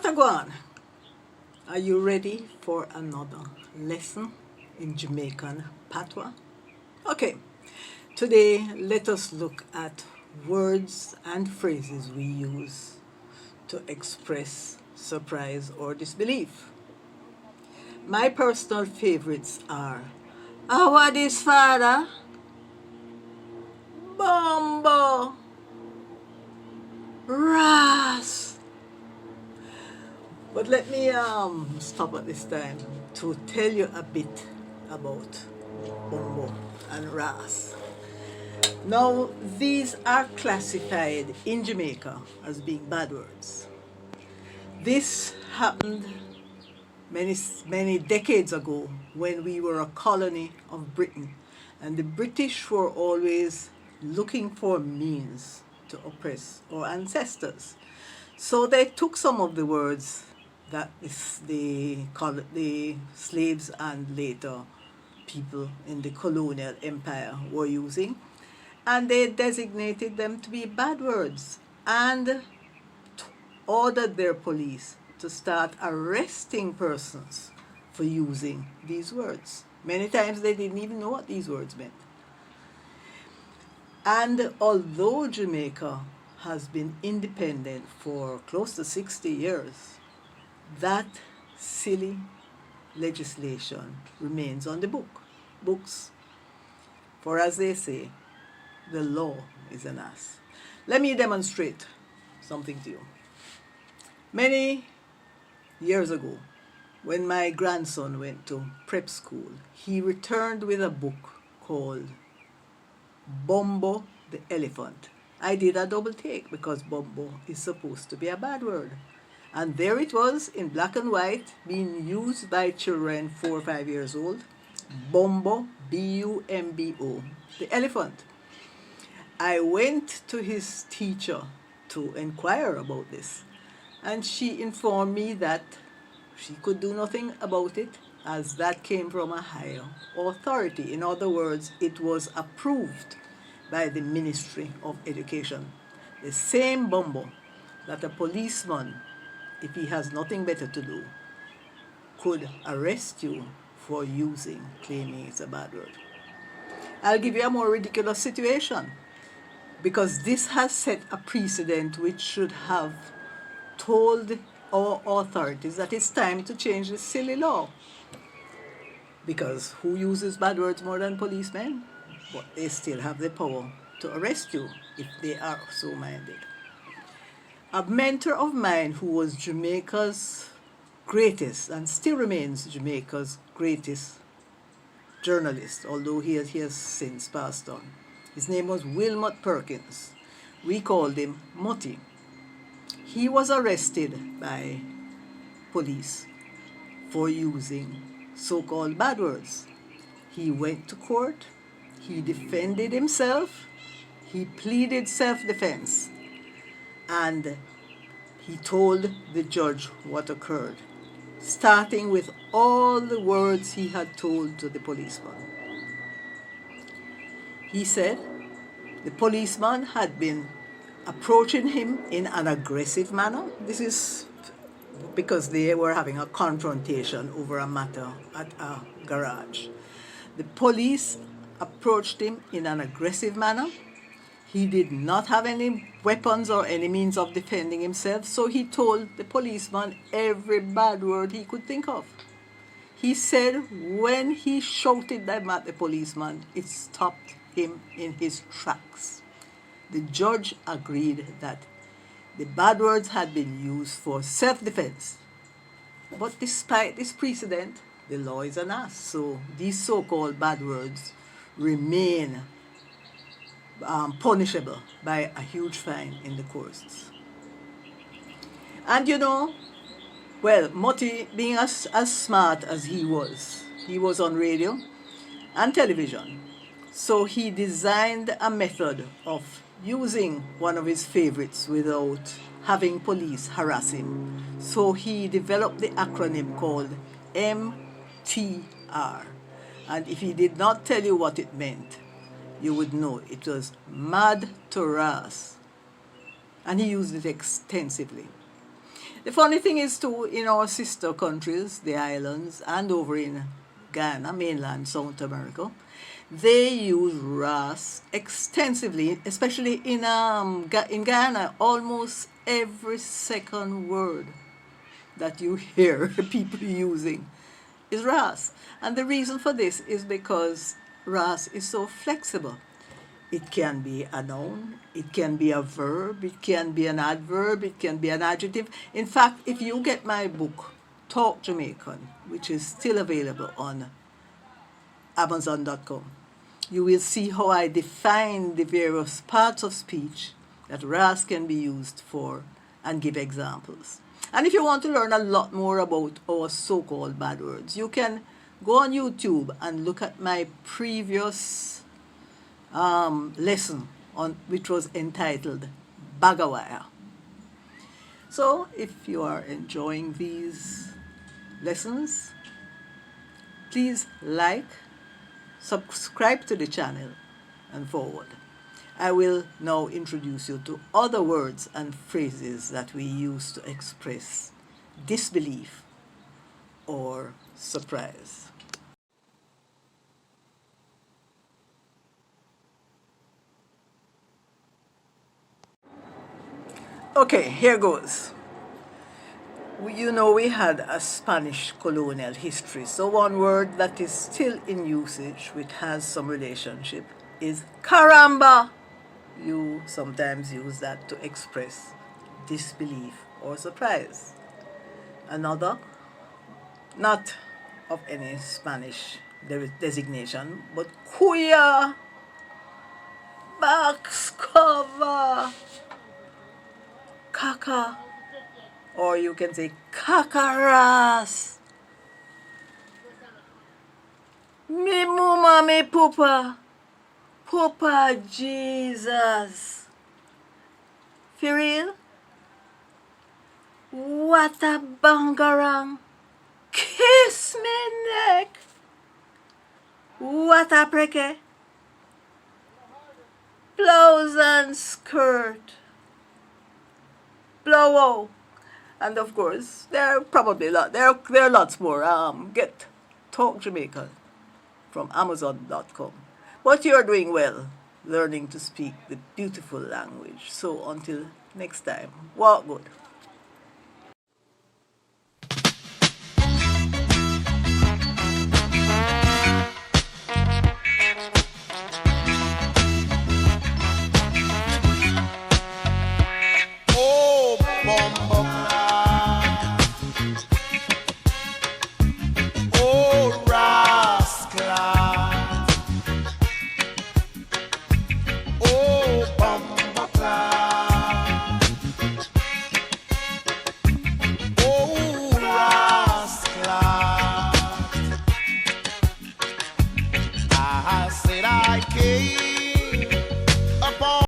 Wagwan, are you ready for another lesson in Jamaican patois? Okay, today let us look at words and phrases we use to express surprise or disbelief. My personal favorites are "What is father?" "Bombo," "Ras." But let me stop at this time to tell you a bit about Bombo and Ras. Now, these are classified in Jamaica as being bad words. This happened many decades ago when we were a colony of Britain, and the British were always looking for means to oppress our ancestors. So they took some of the words that the slaves and later people in the colonial empire were using, and they designated them to be bad words and ordered their police to start arresting persons for using these words. Many times they didn't even know what these words meant. And although Jamaica has been independent for close to 60 years, that silly legislation remains on the books. For as they say, the law is an ass. Let me demonstrate something to you. Many years ago, when my grandson went to prep school, he returned with a book called Bombo the Elephant. I did a double take because Bombo is supposed to be a bad word. And there it was in black and white being used by children 4 or 5 years old. Bombo, B-U-M-B-O, the elephant. I went to his teacher to inquire about this, and she informed me that she could do nothing about it as that came from a higher authority. In other words, it was approved by the Ministry of Education. The same Bombo that a policeman, if he has nothing better to do, could arrest you for claiming it's a bad word. I'll give you a more ridiculous situation, because this has set a precedent which should have told our authorities that it's time to change this silly law. Because who uses bad words more than policemen? But they still have the power to arrest you if they are so minded. A mentor of mine who was Jamaica's greatest, and still remains Jamaica's greatest journalist, although he has since passed on. His name was Wilmot Perkins. We called him Mutty. He was arrested by police for using so-called bad words. He went to court, he defended himself, he pleaded self-defense, and he told the judge what occurred, starting with all the words he had told to the policeman. He said the policeman had been approaching him in an aggressive manner. This is because they were having a confrontation over a matter at a garage. The police approached him in an aggressive manner. He did not have any weapons or any means of defending himself, so he told the policeman every bad word he could think of. He said when he shouted them at the policeman, it stopped him in his tracks. The judge agreed that the bad words had been used for self-defense. But despite this precedent, the law is an ass, so these so-called bad words remain punishable by a huge fine in the courts. And Mutty, being as smart as he was on radio and television. So he designed a method of using one of his favorites without having police harass him. So he developed the acronym called MTR. And if he did not tell you what it meant, you would know it was mad to ras. And he used it extensively. The funny thing is too, in our sister countries, the islands, and over in Ghana, mainland South America, they use ras extensively, especially in Ghana. Almost every second word that you hear people using is ras. And the reason for this is because ras is so flexible. It can be a noun, it can be a verb, it can be an adverb, it can be an adjective. In fact, if you get my book, Talk Jamaican, which is still available on Amazon.com, you will see how I define the various parts of speech that ras can be used for and give examples. And if you want to learn a lot more about our so-called bad words, you can go on YouTube and look at my previous lesson which was entitled Bagawaya. So if you are enjoying these lessons, please like, subscribe to the channel, and forward. I will now introduce you to other words and phrases that we use to express disbelief or surprise. Okay, here goes. We had a Spanish colonial history, so one word that is still in usage, which has some relationship, is caramba. You sometimes use that to express disbelief or surprise. Another, not of any Spanish designation, but cuya, box cover, caca, or you can say cacaras. Me mama me pupa, pupa Jesus. For real? What a bangarang. Kiss me neck. What a preke. Blouse and skirt. Blow. And of course, there are probably there are lots more. Get Talk Jamaican from Amazon.com. But you're doing well, learning to speak the beautiful language. So until next time, walk good.